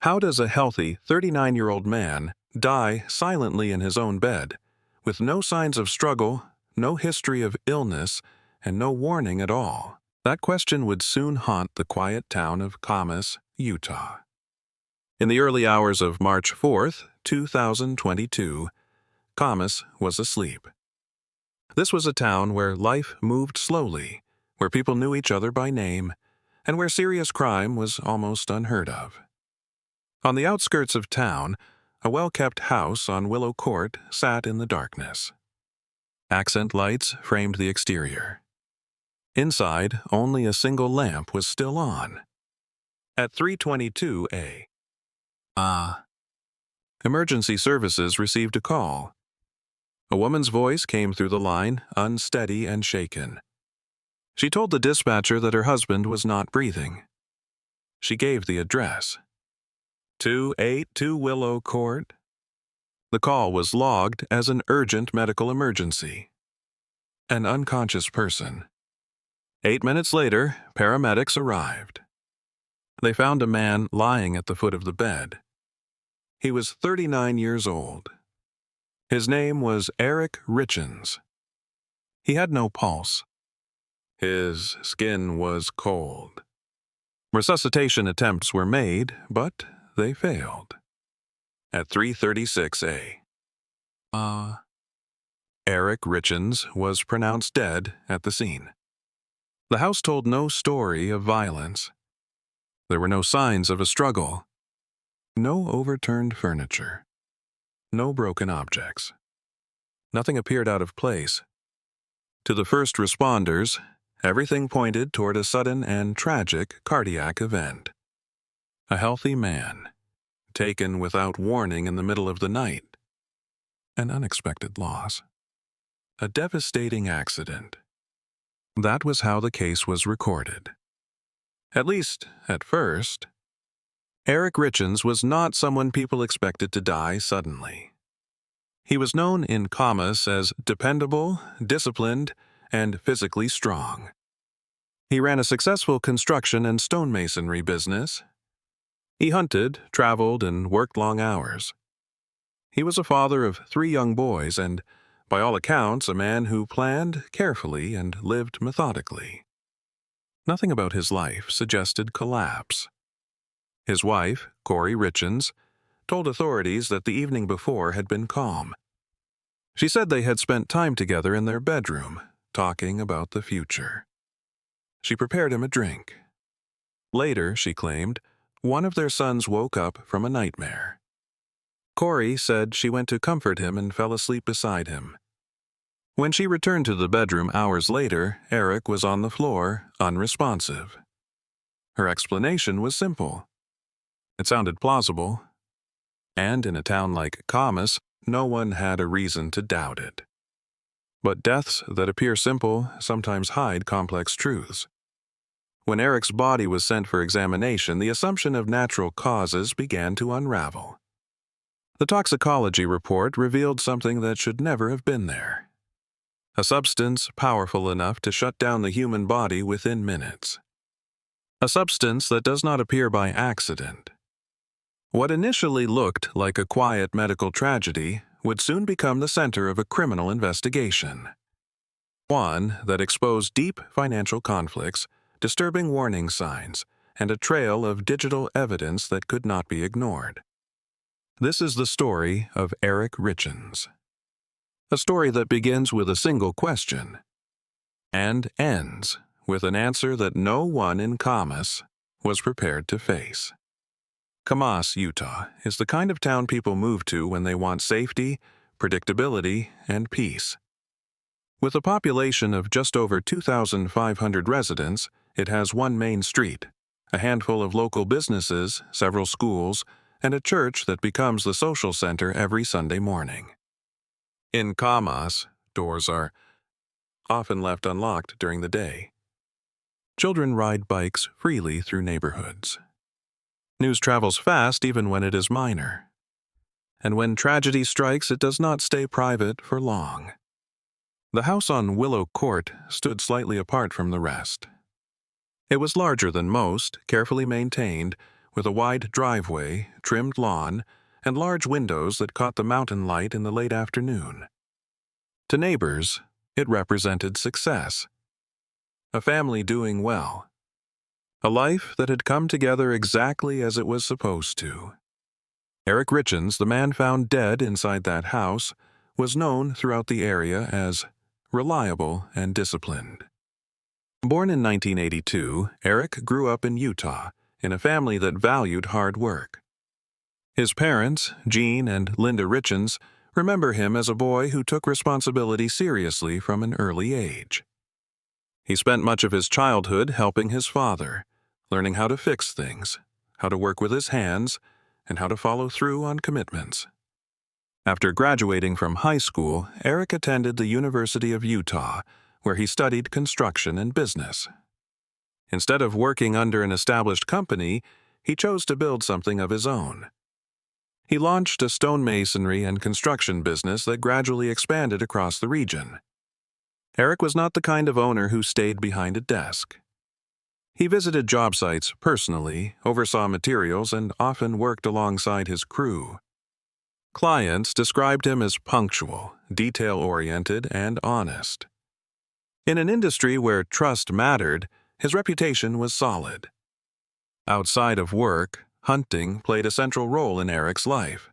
How does a healthy 39-year-old man die silently in his own bed, with no signs of struggle, no history of illness, and no warning at all? That question would soon haunt the quiet town of Camas, Utah. In the early hours of March 4th, 2022, Camas was asleep. This was a town where life moved slowly, where people knew each other by name, and where serious crime was almost unheard of. On the outskirts of town, a well-kept house on Willow Court sat in the darkness. Accent lights framed the exterior. Inside, only a single lamp was still on. At 3:22 a.m., emergency services received a call. A woman's voice came through the line, unsteady and shaken. She told the dispatcher that her husband was not breathing. She gave the address. 282 Willow Court. The call was logged as an urgent medical emergency. An unconscious person. 8 minutes later, paramedics arrived. They found a man lying at the foot of the bed. He was 39 years old. His name was Cory Richens. He had no pulse. His skin was cold. Resuscitation attempts were made, but they failed. At 3:36 a.m., Cory Richens was pronounced dead at the scene. The house told no story of violence. There were no signs of a struggle. No overturned furniture. No broken objects. Nothing appeared out of place. To the first responders, everything pointed toward a sudden and tragic cardiac event. A healthy man, taken without warning in the middle of the night. An unexpected loss. A devastating accident. That was how the case was recorded. At least, at first. Cory Richens was not someone people expected to die suddenly. He was known in Camas as dependable, disciplined, and physically strong. He ran a successful construction and stonemasonry business. He hunted, traveled, and worked long hours. He was a father of 3 young boys and, by all accounts, a man who planned carefully and lived methodically. Nothing about his life suggested collapse. His wife, Cory Richens, told authorities that the evening before had been calm. She said they had spent time together in their bedroom, talking about the future. She prepared him a drink. Later, she claimed, one of their sons woke up from a nightmare. Cory said she went to comfort him and fell asleep beside him. When she returned to the bedroom hours later, Cory was on the floor, unresponsive. Her explanation was simple. It sounded plausible, and in a town like Camas, no one had a reason to doubt it. But deaths that appear simple sometimes hide complex truths. When Corey's body was sent for examination, the assumption of natural causes began to unravel. The toxicology report revealed something that should never have been there. A substance powerful enough to shut down the human body within minutes. A substance that does not appear by accident. What initially looked like a quiet medical tragedy would soon become the center of a criminal investigation. One that exposed deep financial conflicts, disturbing warning signs, and a trail of digital evidence that could not be ignored. This is the story of Cory Richens. A story that begins with a single question and ends with an answer that no one in Camas was prepared to face. Camas, Utah, is the kind of town people move to when they want safety, predictability, and peace. With a population of just over 2,500 residents, it has one main street, a handful of local businesses, several schools, and a church that becomes the social center every Sunday morning. In Camas, doors are often left unlocked during the day. Children ride bikes freely through neighborhoods. News travels fast even when it is minor. And when tragedy strikes, it does not stay private for long. The house on Willow Court stood slightly apart from the rest. It was larger than most, carefully maintained, with a wide driveway, trimmed lawn, and large windows that caught the mountain light in the late afternoon. To neighbors, it represented success. A family doing well. A life that had come together exactly as it was supposed to. Cory Richens, the man found dead inside that house, was known throughout the area as reliable and disciplined. Born in 1982, Eric grew up in Utah in a family that valued hard work. His parents, Gene and Linda Richens, remember him as a boy who took responsibility seriously from an early age. He spent much of his childhood helping his father, learning how to fix things, how to work with his hands, and how to follow through on commitments. After graduating from high school, Eric attended the University of Utah, where he studied construction and business. Instead of working under an established company, he chose to build something of his own. He launched a stonemasonry and construction business that gradually expanded across the region. Eric was not the kind of owner who stayed behind a desk. He visited job sites personally, oversaw materials, and often worked alongside his crew. Clients described him as punctual, detail-oriented, and honest. In an industry where trust mattered, his reputation was solid. Outside of work, hunting played a central role in Eric's life.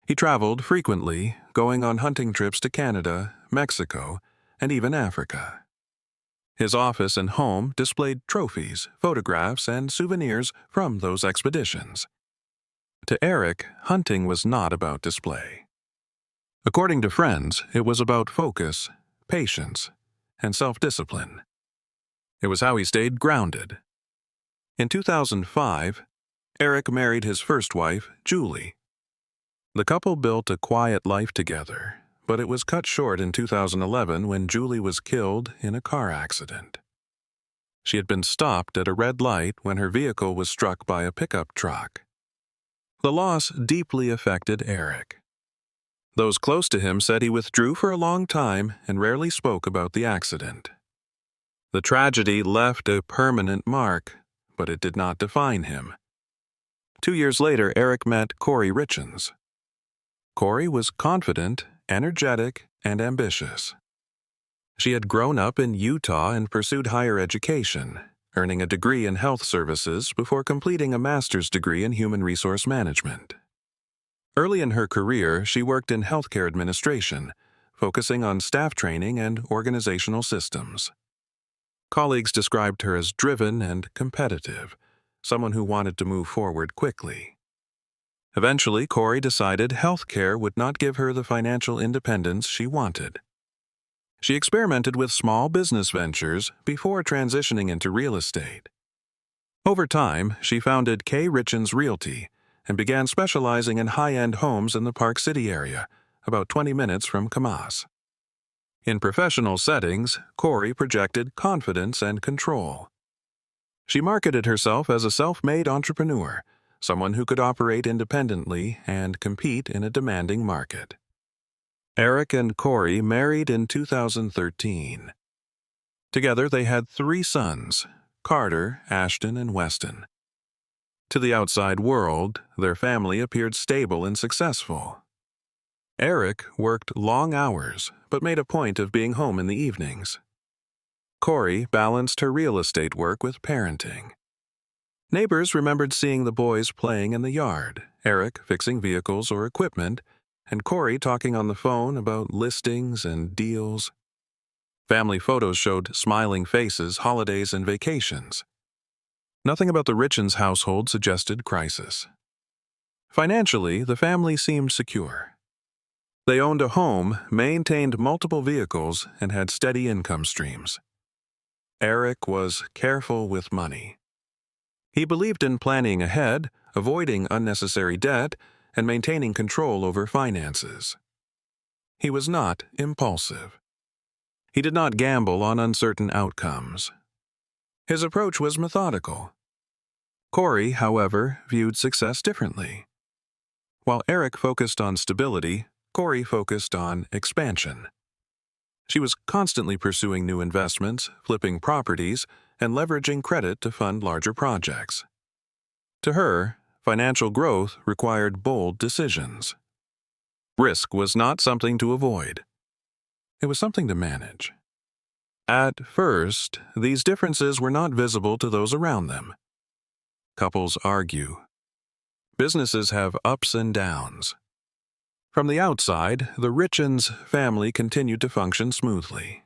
He traveled frequently, going on hunting trips to Canada, Mexico, and even Africa. His office and home displayed trophies, photographs, and souvenirs from those expeditions. To Eric, hunting was not about display. According to friends, it was about focus, patience, and self-discipline. It was how he stayed grounded. In 2005, Eric married his first wife, Julie. The couple built a quiet life together, but it was cut short in 2011 when Julie was killed in a car accident. She had been stopped at a red light when her vehicle was struck by a pickup truck. The loss deeply affected Eric. Those close to him said he withdrew for a long time and rarely spoke about the accident. The tragedy left a permanent mark, but it did not define him. 2 years later, Eric met Cory Richens. Cory was confident, energetic, and ambitious. She had grown up in Utah and pursued higher education, earning a degree in health services before completing a master's degree in human resource management. Early in her career, she worked in healthcare administration, focusing on staff training and organizational systems. Colleagues described her as driven and competitive, someone who wanted to move forward quickly. Eventually, Cory decided healthcare would not give her the financial independence she wanted. She experimented with small business ventures before transitioning into real estate. Over time, she founded Cory Richens Realty and began specializing in high-end homes in the Park City area, about 20 minutes from Kamas. In professional settings, Cory projected confidence and control. She marketed herself as a self-made entrepreneur, someone who could operate independently and compete in a demanding market. Eric and Cory married in 2013. Together, they had 3 sons, Carter, Ashton, and Weston. To the outside world, their family appeared stable and successful. Eric worked long hours, but made a point of being home in the evenings. Cory balanced her real estate work with parenting. Neighbors remembered seeing the boys playing in the yard, Eric fixing vehicles or equipment, and Cory talking on the phone about listings and deals. Family photos showed smiling faces, holidays, and vacations. Nothing about the Richens household suggested crisis. Financially, the family seemed secure. They owned a home, maintained multiple vehicles, and had steady income streams. Eric was careful with money. He believed in planning ahead, avoiding unnecessary debt, and maintaining control over finances. He was not impulsive. He did not gamble on uncertain outcomes. His approach was methodical. Cory, however, viewed success differently. While Eric focused on stability, Cory focused on expansion. She was constantly pursuing new investments, flipping properties, and leveraging credit to fund larger projects. To her, financial growth required bold decisions. Risk was not something to avoid. It was something to manage. At first, these differences were not visible to those around them. Couples argue. Businesses have ups and downs. From the outside, the Richens family continued to function smoothly.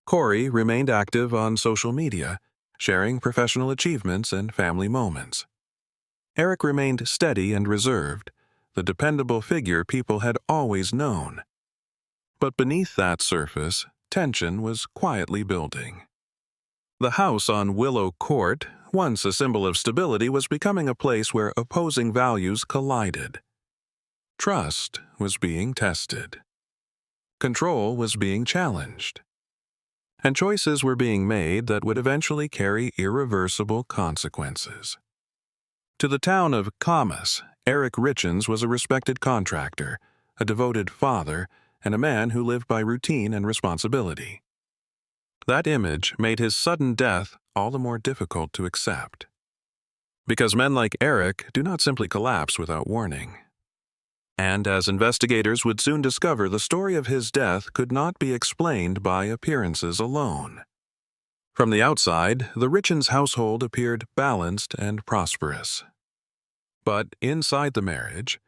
Cory remained active on social media, sharing professional achievements and family moments. Eric remained steady and reserved, the dependable figure people had always known. But beneath that surface, tension was quietly building. The house on Willow Court, once a symbol of stability, was becoming a place where opposing values collided. Trust was being tested. Control was being challenged. And choices were being made that would eventually carry irreversible consequences. To the town of Camas, Eric Richens was a respected contractor, a devoted father, and a man who lived by routine and responsibility. That image made his sudden death all the more difficult to accept. Because men like Eric do not simply collapse without warning. And as investigators would soon discover, the story of his death could not be explained by appearances alone. From the outside, the Richens household appeared balanced and prosperous. But inside the marriage,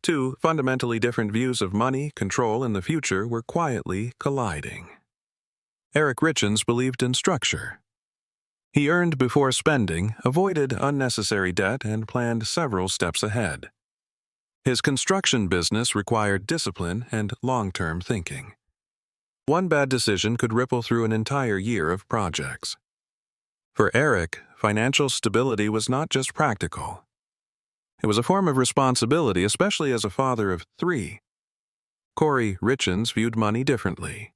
two fundamentally different views of money, control, and the future were quietly colliding. Eric Richens believed in structure. He earned before spending, avoided unnecessary debt, and planned several steps ahead. His construction business required discipline and long-term thinking. One bad decision could ripple through an entire year of projects. For Eric, financial stability was not just practical. It was a form of responsibility, especially as a father of 3. Cory Richens viewed money differently.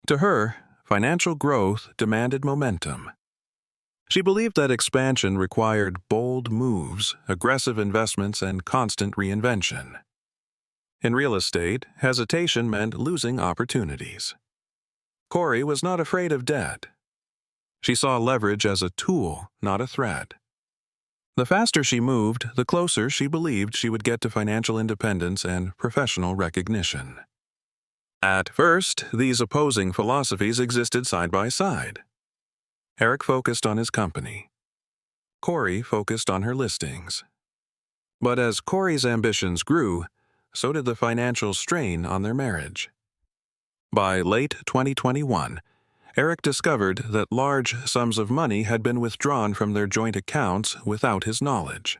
To her, financial growth demanded momentum. She believed that expansion required bold moves, aggressive investments, and constant reinvention. In real estate, hesitation meant losing opportunities. Cory was not afraid of debt. She saw leverage as a tool, not a threat. The faster she moved, the closer she believed she would get to financial independence and professional recognition. At first, these opposing philosophies existed side by side. Eric focused on his company. Cory focused on her listings. But as Cory's ambitions grew, so did the financial strain on their marriage. By late 2021, Eric discovered that large sums of money had been withdrawn from their joint accounts without his knowledge.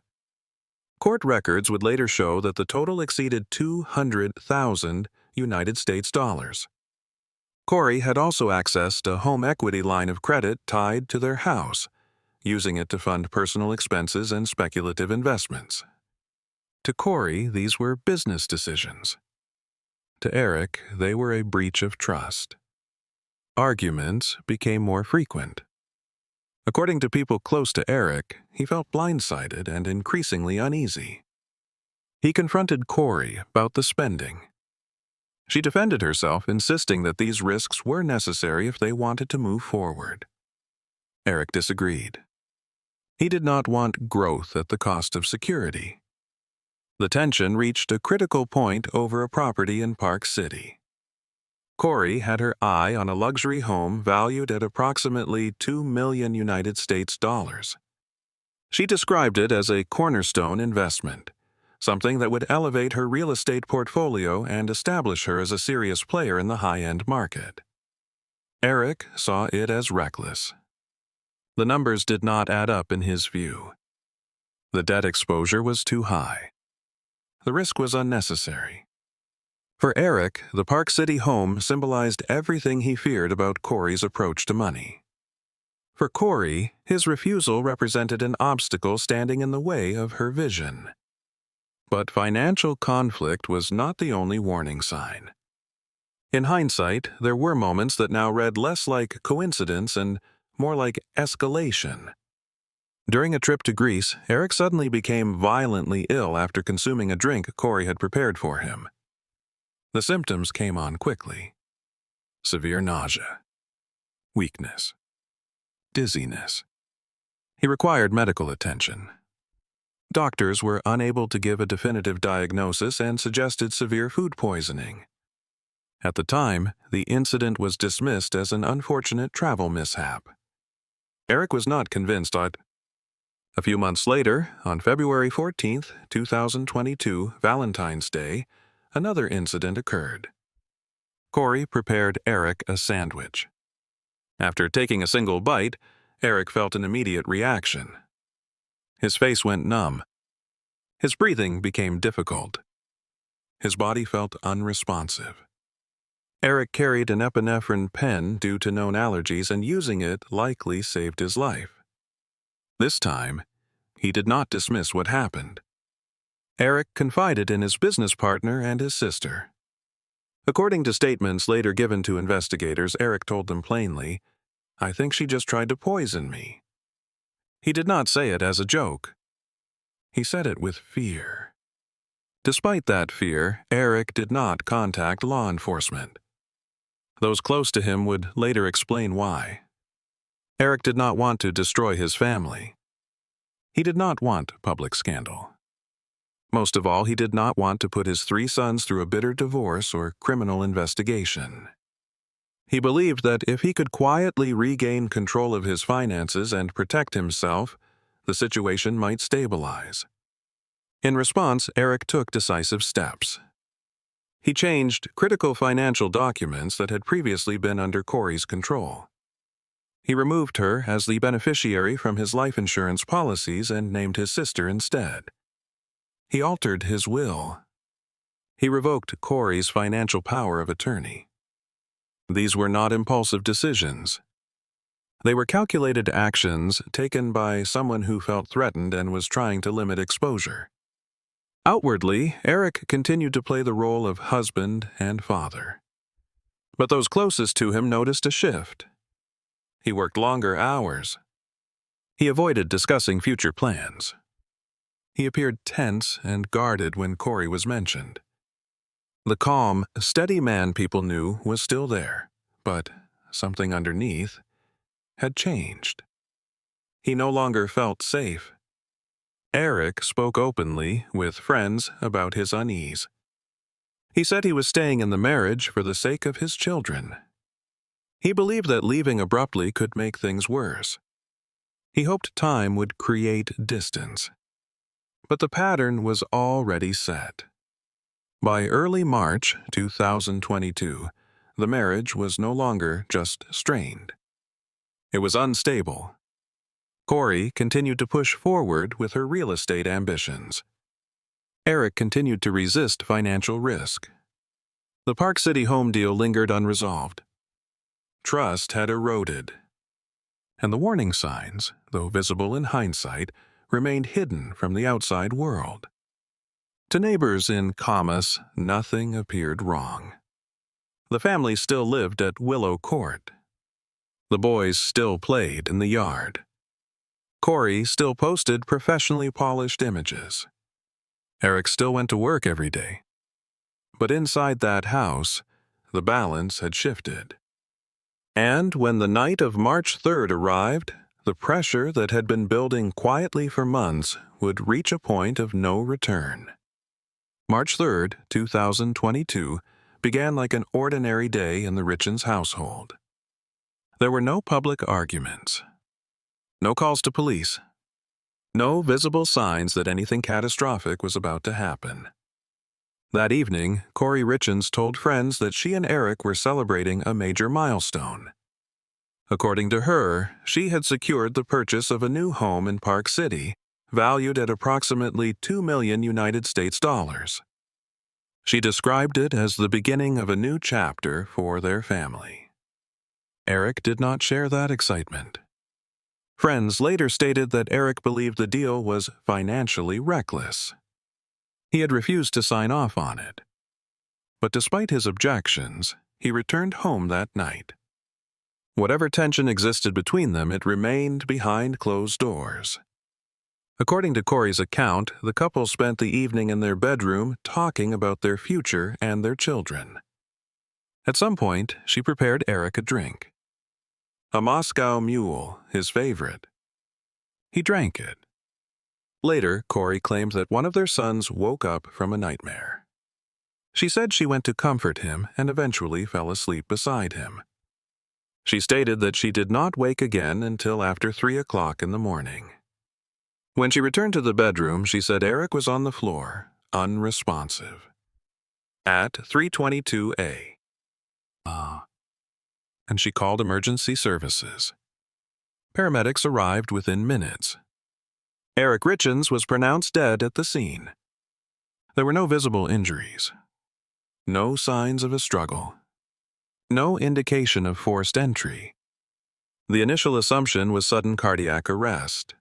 Court records would later show that the total exceeded $200,000 United States dollars. Cory had also accessed a home equity line of credit tied to their house, using it to fund personal expenses and speculative investments. To Cory, these were business decisions. To Eric, they were a breach of trust. Arguments became more frequent. According to people close to Eric, he felt blindsided and increasingly uneasy. He confronted Cory about the spending. She defended herself, insisting that these risks were necessary if they wanted to move forward. Eric disagreed. He did not want growth at the cost of security. The tension reached a critical point over a property in Park City. Cory had her eye on a luxury home valued at approximately $2 million United States dollars. She described it as a cornerstone investment, something that would elevate her real estate portfolio and establish her as a serious player in the high-end market. Eric saw it as reckless. The numbers did not add up in his view. The debt exposure was too high. The risk was unnecessary. For Eric, the Park City home symbolized everything he feared about Cory's approach to money. For Cory, his refusal represented an obstacle standing in the way of her vision. But financial conflict was not the only warning sign. In hindsight, there were moments that now read less like coincidence and more like escalation. During a trip to Greece, Eric suddenly became violently ill after consuming a drink Cory had prepared for him. The symptoms came on quickly. Severe nausea, weakness, dizziness. He required medical attention, Doctors were unable to give a definitive diagnosis and suggested severe food poisoning. At the time, the incident was dismissed as an unfortunate travel mishap. Eric was not convinced. A few months later, on February 14, 2022, Valentine's Day, another incident occurred. Cory prepared Eric a sandwich. After taking a single bite, Eric felt an immediate reaction. His face went numb. His breathing became difficult. His body felt unresponsive. Eric carried an epinephrine pen due to known allergies, and using it likely saved his life. This time, he did not dismiss what happened. Eric confided in his business partner and his sister. According to statements later given to investigators, Eric told them plainly, "I think she just tried to poison me." He did not say it as a joke. He said it with fear. Despite that fear, Eric did not contact law enforcement. Those close to him would later explain why. Eric did not want to destroy his family. He did not want public scandal. Most of all, he did not want to put his 3 sons through a bitter divorce or criminal investigation. He believed that if he could quietly regain control of his finances and protect himself, the situation might stabilize. In response, Eric took decisive steps. He changed critical financial documents that had previously been under Cory's control. He removed her as the beneficiary from his life insurance policies and named his sister instead. He altered his will. He revoked Cory's financial power of attorney. These were not impulsive decisions. They were calculated actions taken by someone who felt threatened and was trying to limit exposure. Outwardly, Eric continued to play the role of husband and father. But those closest to him noticed a shift. He worked longer hours. He avoided discussing future plans. He appeared tense and guarded when Cory was mentioned. The calm, steady man people knew was still there, but something underneath had changed. He no longer felt safe. Eric spoke openly with friends about his unease. He said he was staying in the marriage for the sake of his children. He believed that leaving abruptly could make things worse. He hoped time would create distance. But the pattern was already set. By early March 2022, the marriage was no longer just strained. It was unstable. Cory continued to push forward with her real estate ambitions. Eric continued to resist financial risk. The Park City home deal lingered unresolved. Trust had eroded. And the warning signs, though visible in hindsight, remained hidden from the outside world. To neighbors in Camas, nothing appeared wrong. The family still lived at Willow Court. The boys still played in the yard. Cory still posted professionally polished images. Eric still went to work every day. But inside that house, the balance had shifted. And when the night of March 3rd arrived, the pressure that had been building quietly for months would reach a point of no return. March 3rd, 2022, began like an ordinary day in the Richens household. There were no public arguments. No calls to police. No visible signs that anything catastrophic was about to happen. That evening, Cory Richens told friends that she and Eric were celebrating a major milestone. According to her, she had secured the purchase of a new home in Park City, valued at approximately $2 million United States dollars. She described it as the beginning of a new chapter for their family. Eric did not share that excitement. Friends later stated that Eric believed the deal was financially reckless. He had refused to sign off on it. But despite his objections, he returned home that night. Whatever tension existed between them, it remained behind closed doors. According to Cory's account, the couple spent the evening in their bedroom talking about their future and their children. At some point, she prepared Eric a drink. A Moscow Mule, his favorite. He drank it. Later, Cory claimed that one of their sons woke up from a nightmare. She said she went to comfort him and eventually fell asleep beside him. She stated that she did not wake again until after 3 o'clock in the morning. When she returned to the bedroom, she said Eric was on the floor, unresponsive. At 3:22 a.m. And she called emergency services. Paramedics arrived within minutes. Eric Richens was pronounced dead at the scene. There were no visible injuries, no signs of a struggle, no indication of forced entry. The initial assumption was sudden cardiac arrest.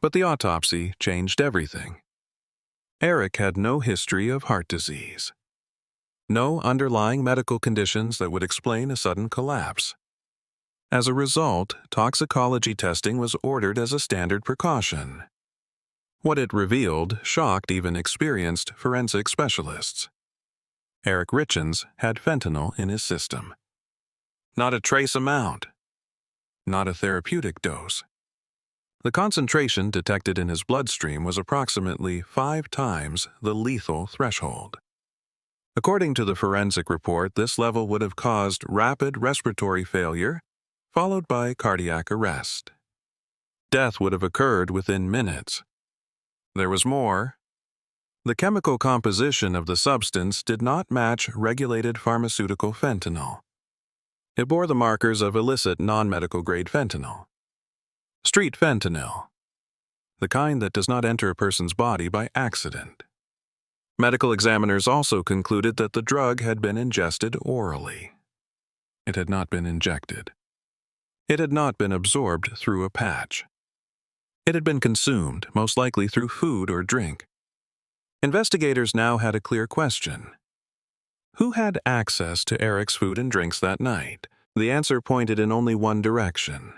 But the autopsy changed everything. Eric had no history of heart disease, no underlying medical conditions that would explain a sudden collapse. As a result, toxicology testing was ordered as a standard precaution. What it revealed shocked even experienced forensic specialists. Eric Richens had fentanyl in his system. Not a trace amount. Not a therapeutic dose. The concentration detected in his bloodstream was approximately 5 times the lethal threshold. According to the forensic report, this level would have caused rapid respiratory failure, followed by cardiac arrest. Death would have occurred within minutes. There was more. The chemical composition of the substance did not match regulated pharmaceutical fentanyl. It bore the markers of illicit non-medical grade fentanyl. Street fentanyl, the kind that does not enter a person's body by accident. Medical examiners also concluded that the drug had been ingested orally. It had not been injected. It had not been absorbed through a patch. It had been consumed, most likely through food or drink. Investigators now had a clear question. Who had access to Eric's food and drinks that night? The answer pointed in only one direction.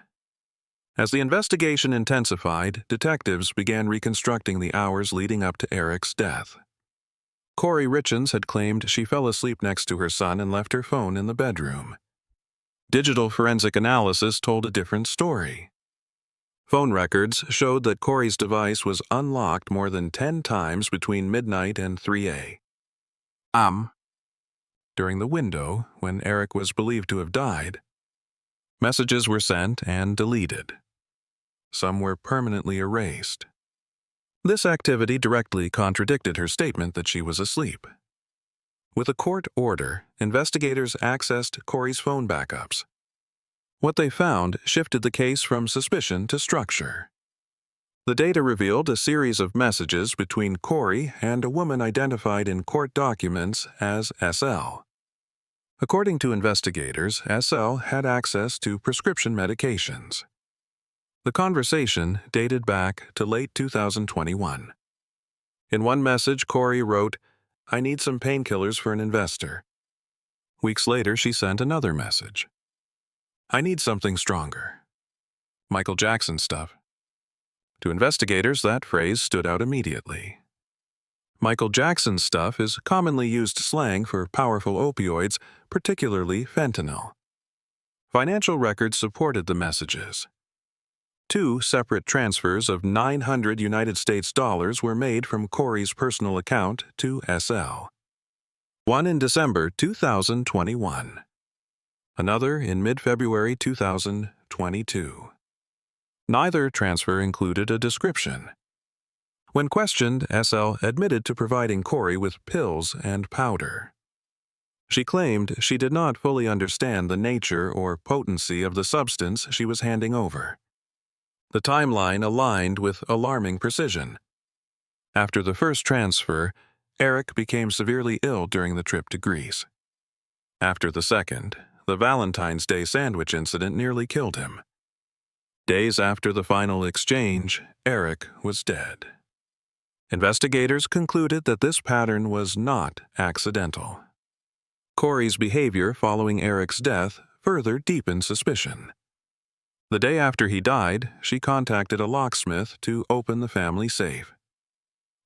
As the investigation intensified, detectives began reconstructing the hours leading up to Eric's death. Cory Richens had claimed she fell asleep next to her son and left her phone in the bedroom. Digital forensic analysis told a different story. Phone records showed that Cory's device was unlocked more than 10 times between midnight and 3 a.m. During the window when Eric was believed to have died. Messages were sent and deleted. Some were permanently erased. This activity directly contradicted her statement that she was asleep. With a court order, investigators accessed Cory's phone backups. What they found shifted the case from suspicion to structure. The data revealed a series of messages between Cory and a woman identified in court documents as SL. According to investigators, SL had access to prescription medications. The conversation dated back to late 2021. In one message, Cory wrote, "I need some painkillers for an investor." Weeks later, she sent another message. "I need something stronger. Michael Jackson stuff." To investigators, that phrase stood out immediately. Michael Jackson stuff is commonly used slang for powerful opioids, particularly fentanyl. Financial records supported the messages. 2 separate transfers of $900 United States dollars were made from Cory's personal account to SL. One in December 2021. Another in mid-February 2022. Neither transfer included a description. When questioned, SL admitted to providing Cory with pills and powder. She claimed she did not fully understand the nature or potency of the substance she was handing over. The timeline aligned with alarming precision. After the first transfer, Eric became severely ill during the trip to Greece. After the second, the Valentine's Day sandwich incident nearly killed him. Days after the final exchange, Eric was dead. Investigators concluded that this pattern was not accidental. Cory's behavior following Eric's death further deepened suspicion. The day after he died, she contacted a locksmith to open the family safe.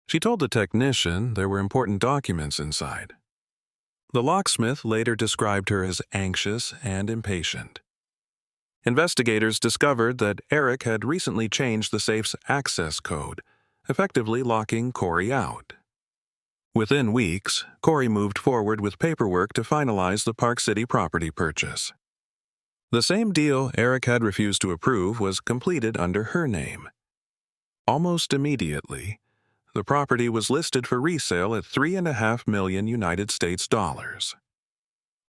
She told the technician there were important documents inside. The locksmith later described her as anxious and impatient. Investigators discovered that Eric had recently changed the safe's access code, effectively locking Cory out. Within weeks, Cory moved forward with paperwork to finalize the Park City property purchase. The same deal Eric had refused to approve was completed under her name. Almost immediately, the property was listed for resale at $3.5 million United States dollars.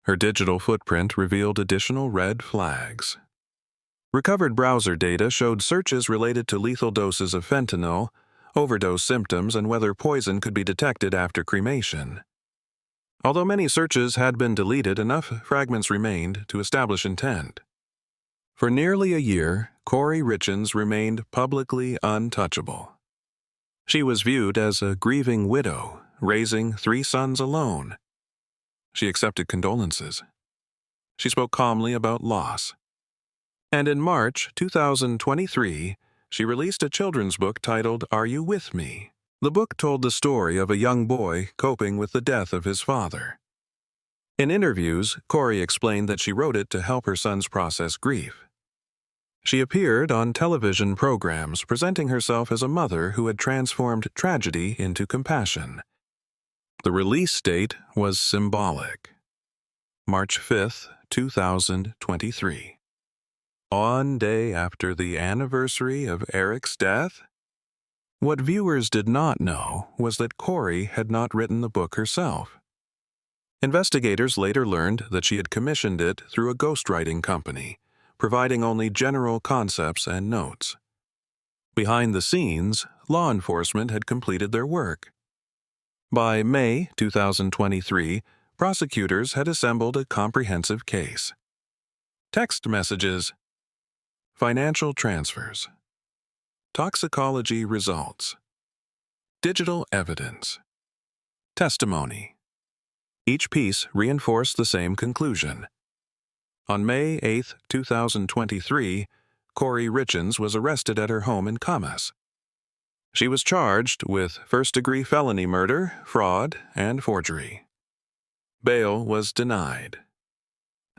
Her digital footprint revealed additional red flags. Recovered browser data showed searches related to lethal doses of fentanyl, overdose symptoms, and whether poison could be detected after cremation. Although many searches had been deleted, enough fragments remained to establish intent. For nearly a year, Cory Richens remained publicly untouchable. She was viewed as a grieving widow, raising 3 sons alone. She accepted condolences. She spoke calmly about loss. And in March 2023, she released a children's book titled Are You With Me? The book told the story of a young boy coping with the death of his father. In interviews, Cory explained that she wrote it to help her sons process grief. She appeared on television programs presenting herself as a mother who had transformed tragedy into compassion. The release date was symbolic. March 5, 2023. One day after the anniversary of Eric's death? What viewers did not know was that Cory had not written the book herself. Investigators later learned that she had commissioned it through a ghostwriting company, providing only general concepts and notes. Behind the scenes, law enforcement had completed their work. By May 2023, prosecutors had assembled a comprehensive case. Text messages, financial transfers, toxicology results, digital evidence, testimony. Each piece reinforced the same conclusion. On May 8, 2023, Cory Richens was arrested at her home in Camas. She was charged with first-degree felony murder, fraud, and forgery. Bail was denied.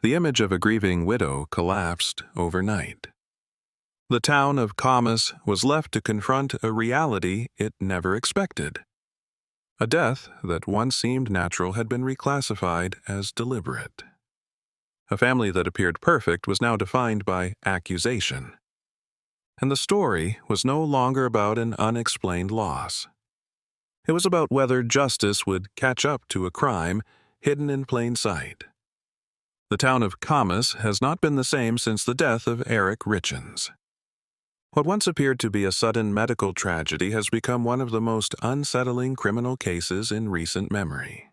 The image of a grieving widow collapsed overnight. The town of Camas was left to confront a reality it never expected. A death that once seemed natural had been reclassified as deliberate. A family that appeared perfect was now defined by accusation. And the story was no longer about an unexplained loss. It was about whether justice would catch up to a crime hidden in plain sight. The town of Camas has not been the same since the death of Eric Richens. What once appeared to be a sudden medical tragedy has become one of the most unsettling criminal cases in recent memory.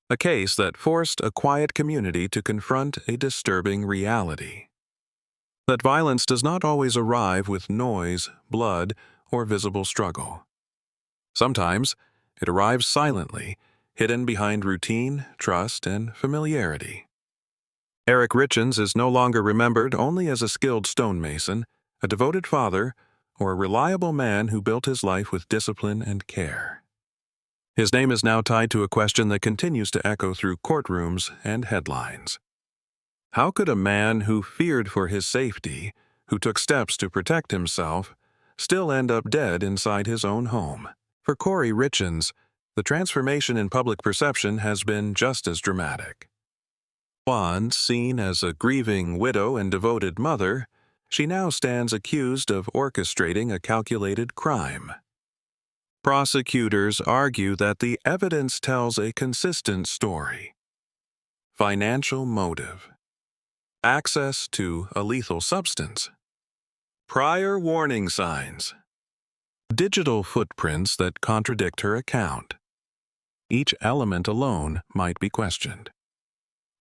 A case that forced a quiet community to confront a disturbing reality. That violence does not always arrive with noise, blood, or visible struggle. Sometimes, it arrives silently, hidden behind routine, trust, and familiarity. Eric Richens is no longer remembered only as a skilled stonemason, a devoted father, or a reliable man who built his life with discipline and care. His name is now tied to a question that continues to echo through courtrooms and headlines. How could a man who feared for his safety, who took steps to protect himself, still end up dead inside his own home? For Cory Richens, the transformation in public perception has been just as dramatic. Once seen as a grieving widow and devoted mother, she now stands accused of orchestrating a calculated crime. Prosecutors argue that the evidence tells a consistent story. Financial motive. Access to a lethal substance. Prior warning signs. Digital footprints that contradict her account. Each element alone might be questioned.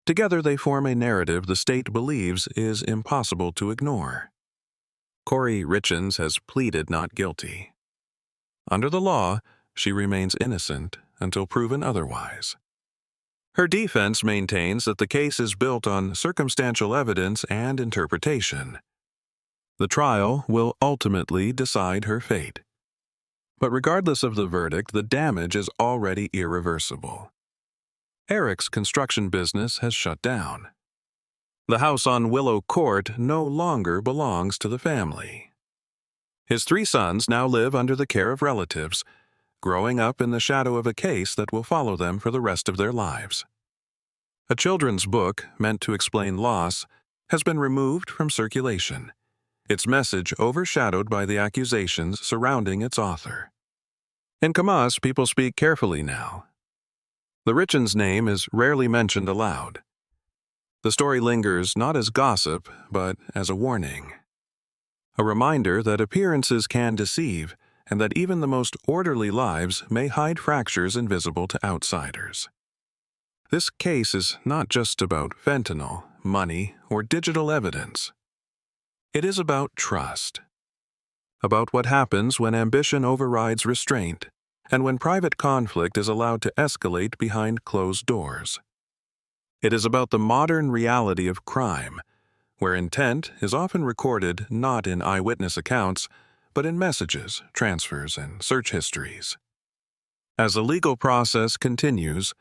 Together they form a narrative the state believes is impossible to ignore. Cory Richens has pleaded not guilty. Under the law, she remains innocent until proven otherwise. Her defense maintains that the case is built on circumstantial evidence and interpretation. The trial will ultimately decide her fate. But regardless of the verdict, the damage is already irreversible. Eric's construction business has shut down. The house on Willow Court no longer belongs to the family. His 3 sons now live under the care of relatives, growing up in the shadow of a case that will follow them for the rest of their lives. A children's book meant to explain loss has been removed from circulation, its message overshadowed by the accusations surrounding its author. In Kamas, people speak carefully now. The Richens name is rarely mentioned aloud. The story lingers not as gossip, but as a warning. A reminder that appearances can deceive, and that even the most orderly lives may hide fractures invisible to outsiders. This case is not just about fentanyl, money, or digital evidence. It is about trust. About what happens when ambition overrides restraint, and when private conflict is allowed to escalate behind closed doors. It is about the modern reality of crime, where intent is often recorded not in eyewitness accounts, but in messages, transfers, and search histories. As the legal process continues,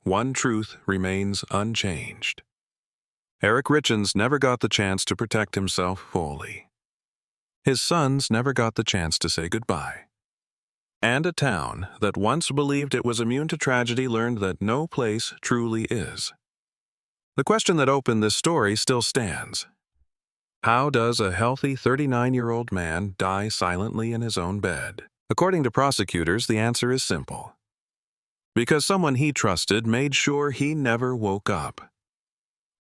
one truth remains unchanged. Eric Richens never got the chance to protect himself fully. His sons never got the chance to say goodbye. And a town that once believed it was immune to tragedy learned that no place truly is. The question that opened this story still stands. How does a healthy 39-year-old man die silently in his own bed? According to prosecutors, the answer is simple. Because someone he trusted made sure he never woke up.